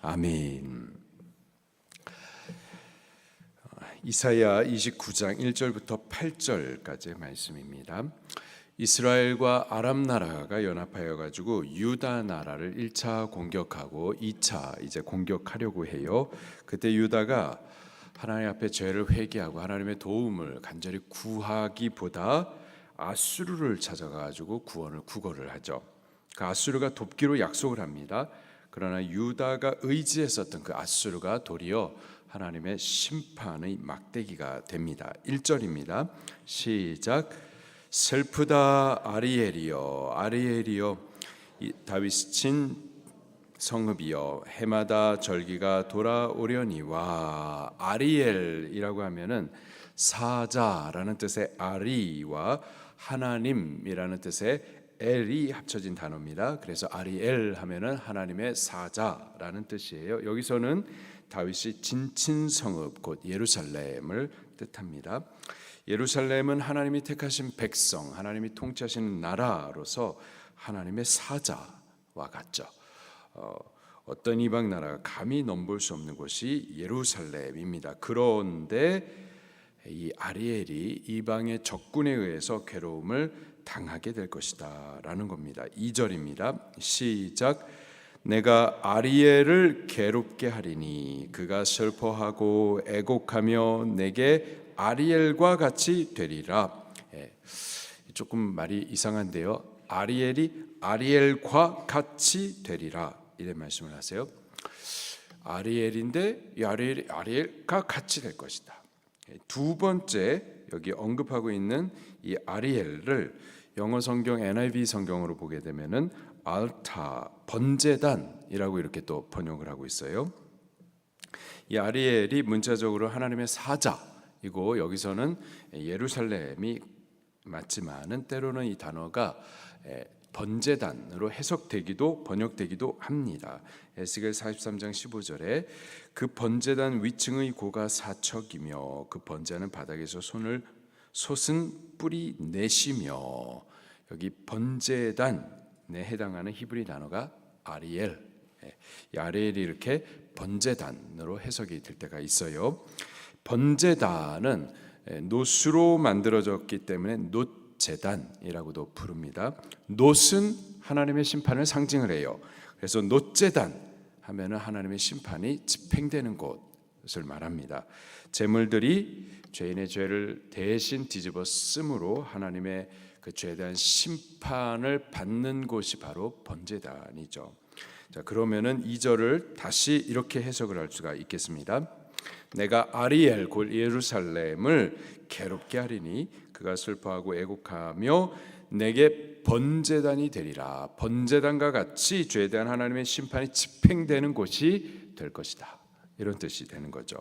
아멘. 이사야 29장 1절부터 8절까지의 말씀입니다. 이스라엘과 아람 나라가 연합하여 가지고 유다 나라를 1차 공격하고 2차 이제 공격하려고 해요. 그때 유다가 하나님 앞에 죄를 회개하고 하나님의 도움을 간절히 구하기보다 아수르를 찾아가 가지고 구걸을 하죠. 그 아수르가 돕기로 약속을 합니다. 그러나 유다가 의지했었던 그 아수르가 도리어 하나님의 심판의 막대기가 됩니다. 1절입니다. 시작. 슬프다 아리엘이여, 아리엘이여, 다윗이 친 성읍이여, 해마다 절기가 돌아오려니와. 아리엘이라고 하면은 사자라는 뜻의 아리와 하나님이라는 뜻의 엘이 합쳐진 단어입니다. 그래서 아리엘 하면은 하나님의 사자라는 뜻이에요. 여기서는 다윗이 진친 성읍 곧 예루살렘을 뜻합니다. 예루살렘은 하나님이 택하신 백성, 하나님이 통치하시는 나라로서 하나님의 사자와 같죠. 어떤 이방 나라가 감히 넘볼 수 없는 곳이 예루살렘입니다. 그런데 이 아리엘이 이방의 적군에 의해서 괴로움을 당하게 될 것이다 라는 겁니다. 2절입니다. 시작. 내가 아리엘을 괴롭게 하리니 그가 슬퍼하고 애곡하며 내게 아리엘과 같이 되리라. 조금 말이 이상한데요. 아리엘이 아리엘과 같이 되리라 이런 말씀을 하세요. 아리엘인데 이 아리엘이 아리엘과 같이 될 것이다. 두 번째 여기 언급하고 있는 이 아리엘을 영어 성경 NIV 성경으로 보게 되면은 알타, 번제단이라고 이렇게 또 번역을 하고 있어요. 이 아리엘이 문자적으로 하나님의 사자이고 여기서는 예루살렘이 맞지만은 때로는 이 단어가 번제단으로 해석되기도 번역되기도 합니다. 에스겔 43장 15절에 그 번제단 위층의 고가 4척이며 그 번제하는 바닥에서 솟은 뿔이 내시며. 여기 번제단에 해당하는 히브리 단어가 아리엘. 이 아리엘이 이렇게 번제단으로 해석이 될 때가 있어요. 번제단은 놋으로 만들어졌기 때문에 놋제단이라고도 부릅니다. 놋은 하나님의 심판을 상징을 해요. 그래서 놋제단 하면은 하나님의 심판이 집행되는 곳을 말합니다. 제물들이 죄인의 죄를 대신 뒤집어 쓰므로 하나님의 그 죄에 대한 심판을 받는 곳이 바로 번제단이죠. 자, 그러면은 2절을 다시 이렇게 해석을 할 수가 있겠습니다. 내가 아리엘 곧 예루살렘을 괴롭게 하리니 그가 슬퍼하고 애곡하며 내게 번제단이 되리라. 번제단과 같이 죄에 대한 하나님의 심판이 집행되는 곳이 될 것이다. 이런 뜻이 되는 거죠.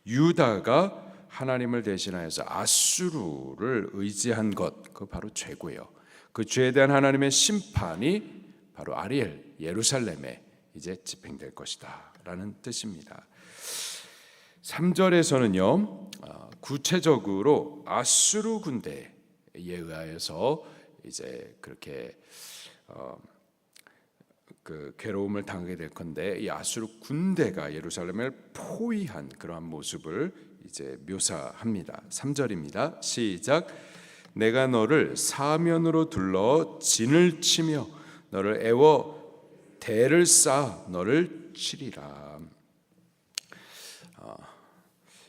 유다가 하나님을 대신하여서 아수르를 의지한 것, 그 바로 죄고요. 그 죄에 대한 하나님의 심판이 바로 아리엘, 예루살렘에 이제 집행될 것이다 라는 뜻입니다. 3절에서는요 구체적으로 아수르 군대에 의하여서 이제 그렇게 그 괴로움을 당하게 될 건데 이 아수르 군대가 예루살렘을 포위한 그러한 모습을 이제 묘사합니다. 3절입니다. 시작. 내가 너를 사면으로 둘러 진을 치며 너를 애워 대를 쌓아 너를 치리라.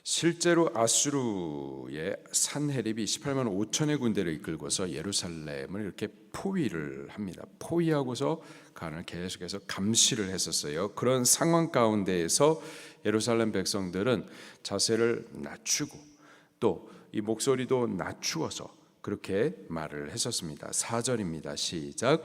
실제로 아수르의 산헤립이 18만 5천의 군대를 이끌고서 예루살렘을 이렇게 포위를 합니다. 포위하고서 간을 계속해서 감시를 했었어요. 그런 상황 가운데에서 예루살렘 백성들은 자세를 낮추고 또 이 목소리도 낮추어서 그렇게 말을 했었습니다. 4절입니다. 시작.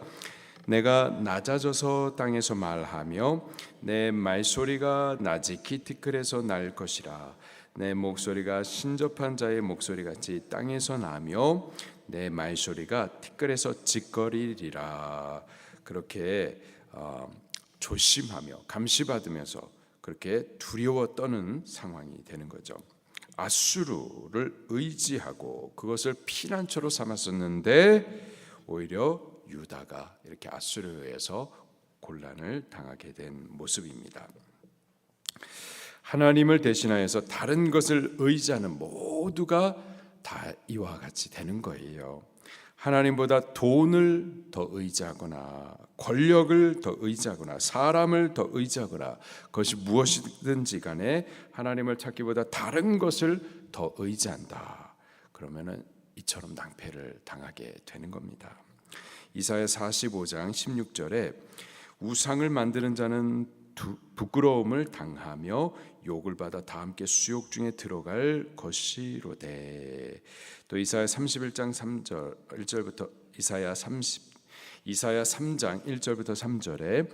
내가 낮아져서 땅에서 말하며 내 말소리가 낮이 티끌에서 날 것이라. 내 목소리가 신접한 자의 목소리같이 땅에서 나며 내 말소리가 티끌에서 짓거리리라. 그렇게 조심하며 감시받으면서 그렇게 두려워 떠는 상황이 되는 거죠. 아수르를 의지하고 그것을 피난처로 삼았었는데 오히려 유다가 이렇게 아수르에서 곤란을 당하게 된 모습입니다. 하나님을 대신하여서 다른 것을 의지하는 모두가 다 이와 같이 되는 거예요. 하나님보다 돈을 더 의지하거나 권력을 더 의지하거나 사람을 더 의지하거나 그것이 무엇이든지 간에 하나님을 찾기보다 다른 것을 더 의지한다. 그러면은 이처럼 낭패를 당하게 되는 겁니다. 이사야 45장 16절에 우상을 만드는 자는 부끄러움을 당하며 욕을 받아 다 함께 수욕 중에 들어갈 것이로되. 또 이사야 31장 3절 1절부터 이사야 3장 1절부터 3절에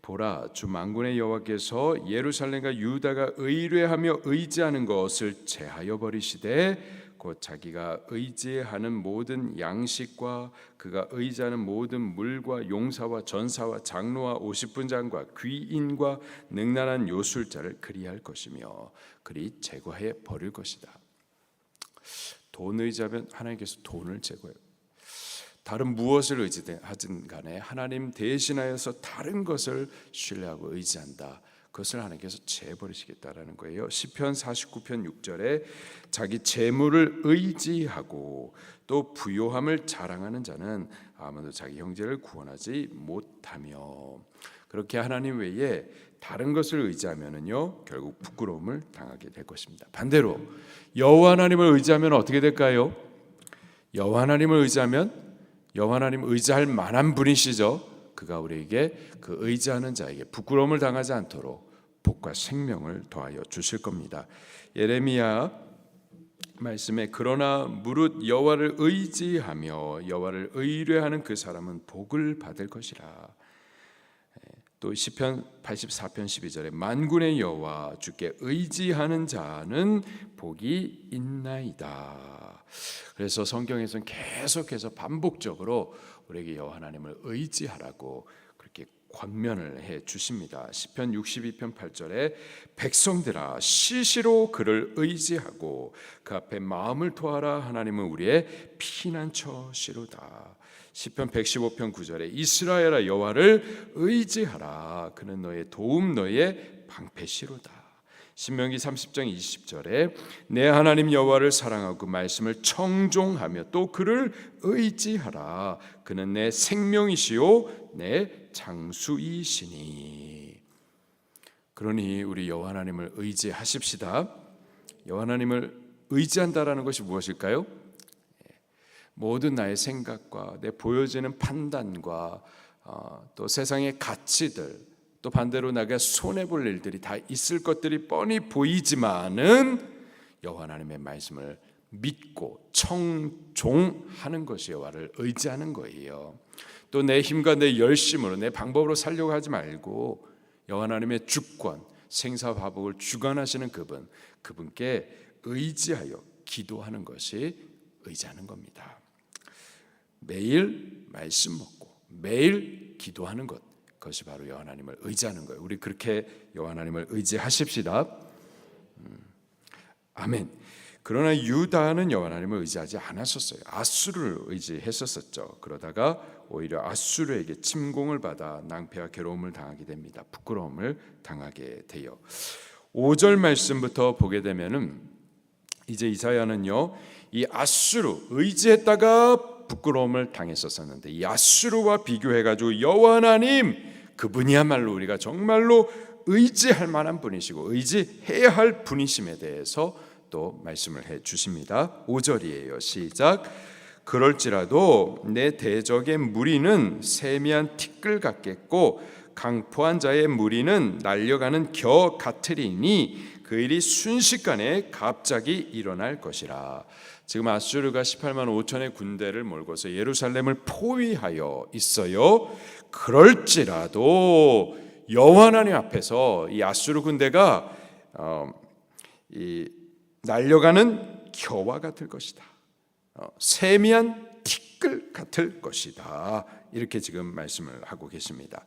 보라, 주 만군의 여호와께서 예루살렘과 유다가 의뢰하며 의지하는 것을 제하여 버리시되 곧 자기가 의지하는 모든 양식과 그가 의지하는 모든 물과 용사와 전사와 장로와 50분장과 귀인과 능란한 요술자를 그리할 것이며 그리 제거해 버릴 것이다. 돈 의지하면 하나님께서 돈을 제거해요. 다른 무엇을 의지하든 간에 하나님 대신하여서 다른 것을 신뢰하고 의지한다. 그것을 하나님께서 제버리시겠다라는 거예요. 시편 49편 6절에 자기 재물을 의지하고 또 부요함을 자랑하는 자는 아무도 자기 형제를 구원하지 못하며. 그렇게 하나님 외에 다른 것을 의지하면은요 결국 부끄러움을 당하게 될 것입니다. 반대로 여호와 하나님을 의지하면 어떻게 될까요? 여호와 하나님을 의지하면 여호와 하나님 의지할 만한 분이시죠. 그가 우리에게 그 의지하는 자에게 부끄러움을 당하지 않도록 복과 생명을 더하여 주실 겁니다. 예레미야 말씀에 그러나 무릇 여호와를 의지하며 여호와를 의뢰하는 그 사람은 복을 받을 것이라. 또 시편 84편 12절에 만군의 여호와 주께 의지하는 자는 복이 있나이다. 그래서 성경에서는 계속해서 반복적으로 우리에게 여호와 하나님을 의지하라고 그렇게 권면을 해 주십니다. 시편 62편 8절에 백성들아 시시로 그를 의지하고 그 앞에 마음을 토하라. 하나님은 우리의 피난처시로다. 시편 115편 9절에 이스라엘아 여호와를 의지하라. 그는 너의 도움 너의 방패시로다. 신명기 30장 20절에 내 하나님 여호와를 사랑하고 그 말씀을 청종하며 또 그를 의지하라. 그는 내 생명이시요 내 장수이시니. 그러니 우리 여호와 하나님을 의지하십시다. 여호와 하나님을 의지한다라는 것이 무엇일까요? 모든 나의 생각과 내 보여지는 판단과 또 세상의 가치들, 또 반대로 내가 손해볼 일들이 다 있을 것들이 뻔히 보이지만은 여호와 하나님의 말씀을 믿고 청종하는 것이 여호와를 의지하는 거예요. 또 내 힘과 내 열심으로 내 방법으로 살려고 하지 말고 여호와 하나님의 주권, 생사화복을 주관하시는 그분께 의지하여 기도하는 것이 의지하는 겁니다. 매일 말씀 먹고 매일 기도하는 것, 그것이 바로 여호와 하나님을 의지하는 거예요. 우리 그렇게 여호와 하나님을 의지하십시다. 아멘. 그러나 유다는 여호와 하나님을 의지하지 않았었어요. 아수르를 의지했었죠. 그러다가 오히려 아수르에게 침공을 받아 낭패와 괴로움을 당하게 됩니다. 부끄러움을 당하게 돼요. 5절 말씀부터 보게 되면은 이제 이사야는요 이 아수르 의지했다가 부끄러움을 당했었는데 이 아수르와 비교해가지고 여호와 하나님 그분이야말로 우리가 정말로 의지할 만한 분이시고 의지해야 할 분이심에 대해서 또 말씀을 해 주십니다. 5절이에요. 시작. 그럴지라도 내 대적의 무리는 세미한 티끌 같겠고 강포한 자의 무리는 날려가는 겨 같으리니 그 일이 순식간에 갑자기 일어날 것이라. 지금 아수르가 18만 5천의 군대를 몰고서 예루살렘을 포위하여 있어요. 그럴지라도 여호와 하나님 앞에서 이 아수르 군대가 이 날려가는 겨와 같을 것이다. 세미한 티끌 같을 것이다. 이렇게 지금 말씀을 하고 계십니다.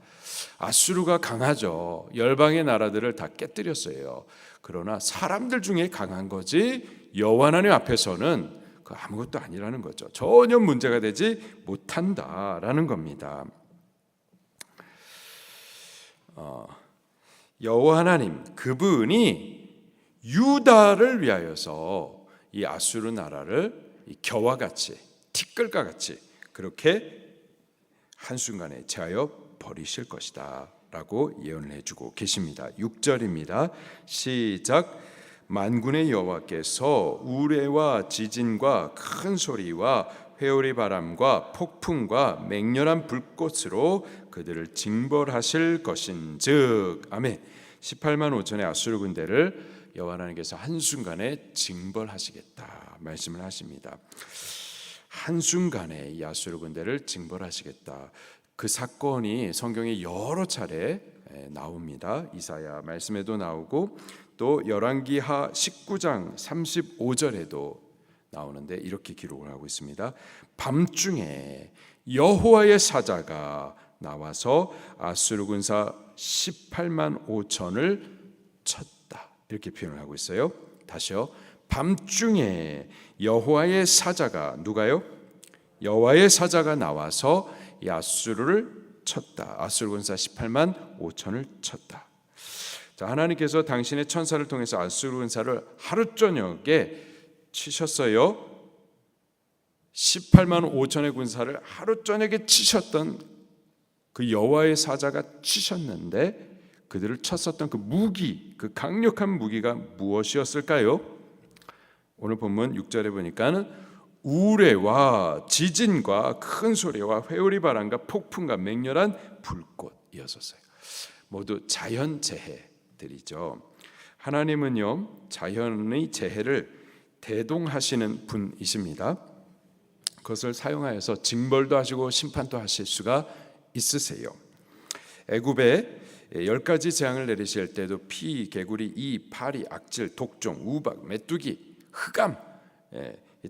아수르가 강하죠. 열방의 나라들을 다 깨뜨렸어요. 그러나 사람들 중에 강한 거지 여호와 하나님 앞에서는 그 아무것도 아니라는 거죠. 전혀 문제가 되지 못한다라는 겁니다. 여호와 하나님 그분이 유다를 위하여서 이 아수르 나라를 겨와 같이 티끌과 같이 그렇게 한순간에 제하여 버리실 것이다 라고 예언을 해주고 계십니다. 6절입니다. 시작. 만군의 여호와께서 우레와 지진과 큰 소리와 회오리 바람과 폭풍과 맹렬한 불꽃으로 그들을 징벌하실 것인즉. 아멘. 18만 5천의 아수르 군대를 여호와 하나님께서 한순간에 징벌하시겠다 말씀을 하십니다. 한순간에 이 아수르 군대를 징벌하시겠다. 그 사건이 성경에 여러 차례 나옵니다. 이사야 말씀에도 나오고 또 열왕기하 19장 35절에도 나오는데 이렇게 기록을 하고 있습니다. 밤중에 여호와의 사자가 나와서 아수르 군사 18만 5천을 쳤다. 이렇게 표현을 하고 있어요. 다시요. 밤중에 여호와의 사자가 누가요? 여호와의 사자가 나와서 이 아수르를 쳤다. 아수르 군사 18만 5천을 쳤다. 자, 하나님께서 당신의 천사를 통해서 아수르 군사를 하루 저녁에 치셨어요. 18만 5천의 군사를 하루 저녁에 치셨던 그 여호와의 사자가 치셨는데 그들을 쳤었던 그 무기, 그 강력한 무기가 무엇이었을까요? 오늘 본문 6절에 보니까는 우레와 지진과 큰 소리와 회오리 바람과 폭풍과 맹렬한 불꽃이었어요. 모두 자연재해들이죠. 하나님은요 자연의 재해를 대동하시는 분이십니다. 그것을 사용하여서 징벌도 하시고 심판도 하실 수가 있으세요. 애굽에 10가지 재앙을 내리실 때도 피, 개구리, 이, 파리, 악질, 독종, 우박, 메뚜기, 흑암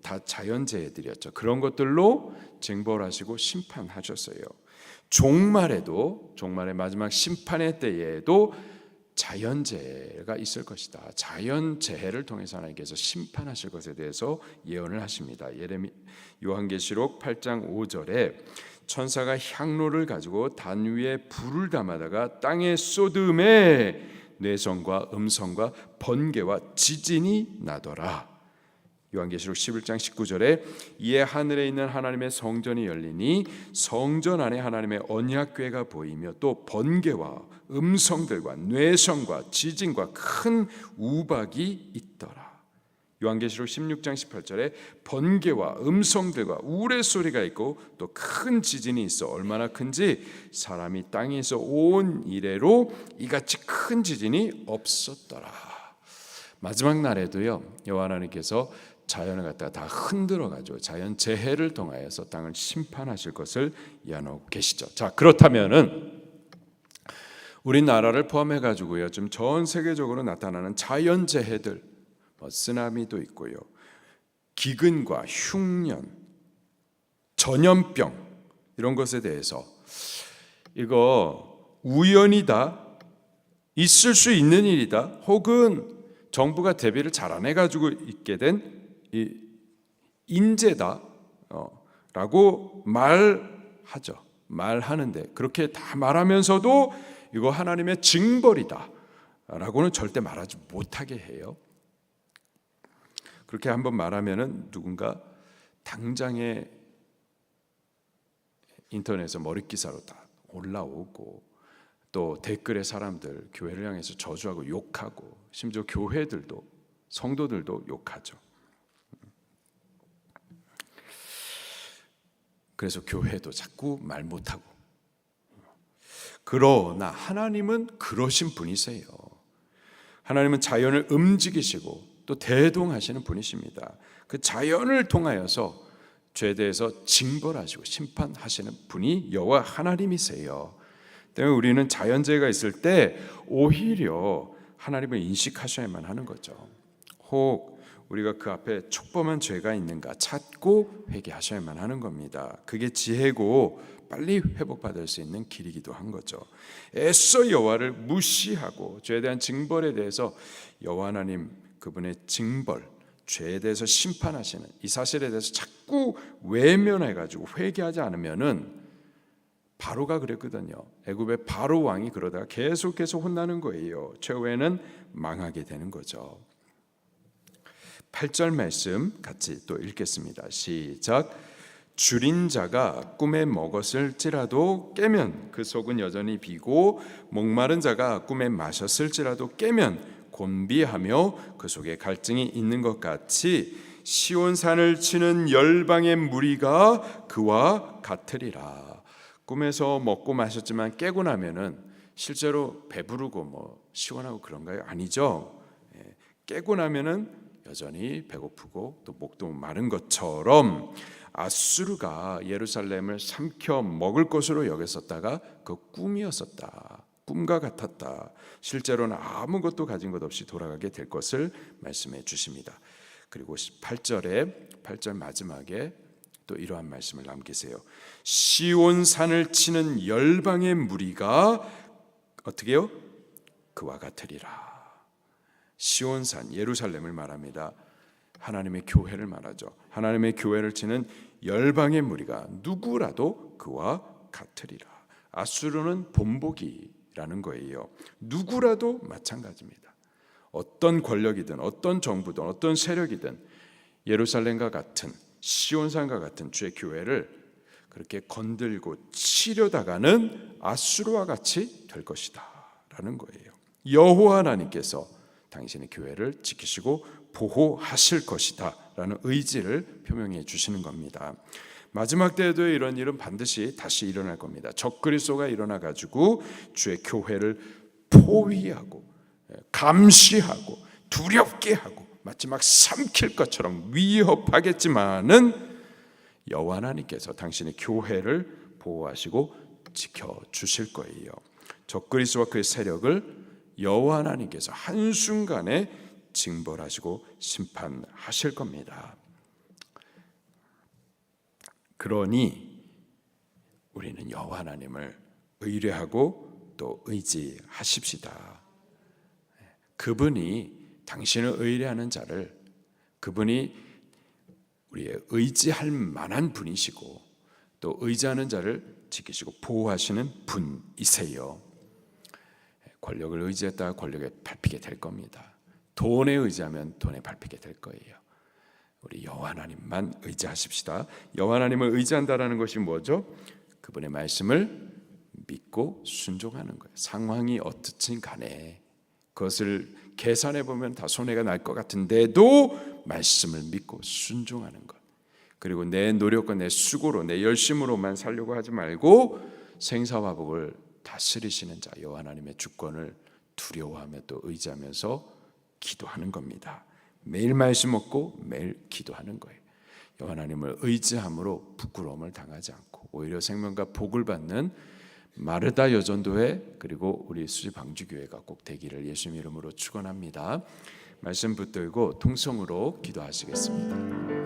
다 자연재해들이었죠. 그런 것들로 징벌하시고 심판하셨어요. 종말에도 종말의 마지막 심판의 때에도 자연재해가 있을 것이다. 자연재해를 통해서 하나님께서 심판하실 것에 대해서 예언을 하십니다. 요한계시록 8장 5절에 천사가 향로를 가지고 단 위에 불을 담아다가 땅에 쏟음에 뇌성과 음성과 번개와 지진이 나더라. 요한계시록 11장 19절에 이에 하늘에 있는 하나님의 성전이 열리니 성전 안에 하나님의 언약궤가 보이며 또 번개와 음성들과 뇌성과 지진과 큰 우박이 있더라. 요한계시록 16장 18절에 번개와 음성들과 우레소리가 있고 또 큰 지진이 있어 얼마나 큰지 사람이 땅에서 온 이래로 이같이 큰 지진이 없었더라. 마지막 날에도요 여호와 하나님께서 자연을 갖다가 다 흔들어 가지고 자연 재해를 통하여서 땅을 심판하실 것을 예언하고 계시죠. 자, 그렇다면은 우리나라를 포함해 가지고요 좀 전 세계적으로 나타나는 자연 재해들, 쓰나미도 있고요, 기근과 흉년, 전염병 이런 것에 대해서 이거 우연이다, 있을 수 있는 일이다, 혹은 정부가 대비를 잘 안 해가지고 있게 된 인재다 라고 말하죠. 말하는데 그렇게 다 말하면서도 이거 하나님의 징벌이다 라고는 절대 말하지 못하게 해요. 그렇게 한번 말하면은 누군가 당장에 인터넷에 머릿기사로 다 올라오고 또 댓글에 사람들 교회를 향해서 저주하고 욕하고 심지어 교회들도 성도들도 욕하죠. 그래서 교회도 자꾸 말 못하고. 그러나 하나님은 그러신 분이세요. 하나님은 자연을 움직이시고 또 대동하시는 분이십니다. 그 자연을 통하여서 죄에 대해서 징벌하시고 심판하시는 분이 여호와 하나님이세요. 때문에 우리는 자연재해가 있을 때 오히려 하나님을 인식하셔야만 하는 거죠. 혹 우리가 그 앞에 촉범한 죄가 있는가 찾고 회개하셔야만 하는 겁니다. 그게 지혜고 빨리 회복받을 수 있는 길이기도 한 거죠. 애써 여호와를 무시하고 죄에 대한 징벌에 대해서 여호와 하나님 그분의 징벌, 죄에 대해서 심판하시는 이 사실에 대해서 자꾸 외면해가지고 회개하지 않으면은 바로가 그랬거든요. 애굽의 바로 왕이 그러다가 계속해서 혼나는 거예요. 최후에는 망하게 되는 거죠. 8절 말씀 같이 또 읽겠습니다. 시작. 줄인 자가 꿈에 먹었을지라도 깨면 그 속은 여전히 비고, 목마른 자가 꿈에 마셨을지라도 깨면 곤비하며 그 속에 갈증이 있는 것 같이 시온산을 치는 열방의 무리가 그와 같으리라. 꿈에서 먹고 마셨지만 깨고 나면은 실제로 배부르고 뭐 시원하고 그런가요? 아니죠. 깨고 나면은 여전히 배고프고 또 목도 마른 것처럼 아수르가 예루살렘을 삼켜 먹을 것으로 여겼었다가 그 꿈이었었다. 꿈과 같았다. 실제로는 아무것도 가진 것 없이 돌아가게 될 것을 말씀해 주십니다. 그리고 8절 마지막에 또 이러한 말씀을 남기세요. 시온산을 치는 열방의 무리가 어떻게 해요? 그와 같으리라. 시온산, 예루살렘을 말합니다. 하나님의 교회를 말하죠. 하나님의 교회를 치는 열방의 무리가 누구라도 그와 같으리라. 아수르는 본보기라는 거예요. 누구라도 마찬가지입니다. 어떤 권력이든 어떤 정부든 어떤 세력이든 예루살렘과 같은 시온산과 같은 주의 교회를 그렇게 건들고 치려다가는 아수르와 같이 될 것이다 라는 거예요. 여호와 하나님께서 당신의 교회를 지키시고 보호하실 것이다 라는 의지를 표명해 주시는 겁니다. 마지막 때에도 이런 일은 반드시 다시 일어날 겁니다. 적그리스도가 일어나 가지고 주의 교회를 포위하고 감시하고 두렵게 하고 마치 막 삼킬 것처럼 위협하겠지만은 여호와 하나님께서 당신의 교회를 보호하시고 지켜주실 거예요. 적그리스도와 그의 세력을 여호와 하나님께서 한순간에 징벌하시고 심판하실 겁니다. 그러니 우리는 여호와 하나님을 의뢰하고 또 의지하십시다. 그분이 당신을 의뢰하는 자를, 그분이 우리의 의지할 만한 분이시고 또 의지하는 자를 지키시고 보호하시는 분이세요. 권력을 의지했다가 권력에 밟히게 될 겁니다. 돈에 의지하면 돈에 밟히게 될 거예요. 우리 여호와 하나님만 의지하십시다. 여호와 하나님을 의지한다라는 것이 뭐죠? 그분의 말씀을 믿고 순종하는 거예요. 상황이 어떻든 간에 그것을 계산해 보면 다 손해가 날 것 같은데도 말씀을 믿고 순종하는 것. 그리고 내 노력과 내 수고로 내 열심으로만 살려고 하지 말고 생사화복을 다스리시는 자 여호와 하나님의 주권을 두려워하며 또 의지하면서 기도하는 겁니다. 매일 말씀 먹고 매일 기도하는 거예요. 여호와 하나님을 의지함으로 부끄러움을 당하지 않고 오히려 생명과 복을 받는 마르다 여전도회 그리고 우리 수지 방주교회가 꼭 되기를 예수님 이름으로 축원합니다. 말씀 붙들고 통성으로 기도하시겠습니다.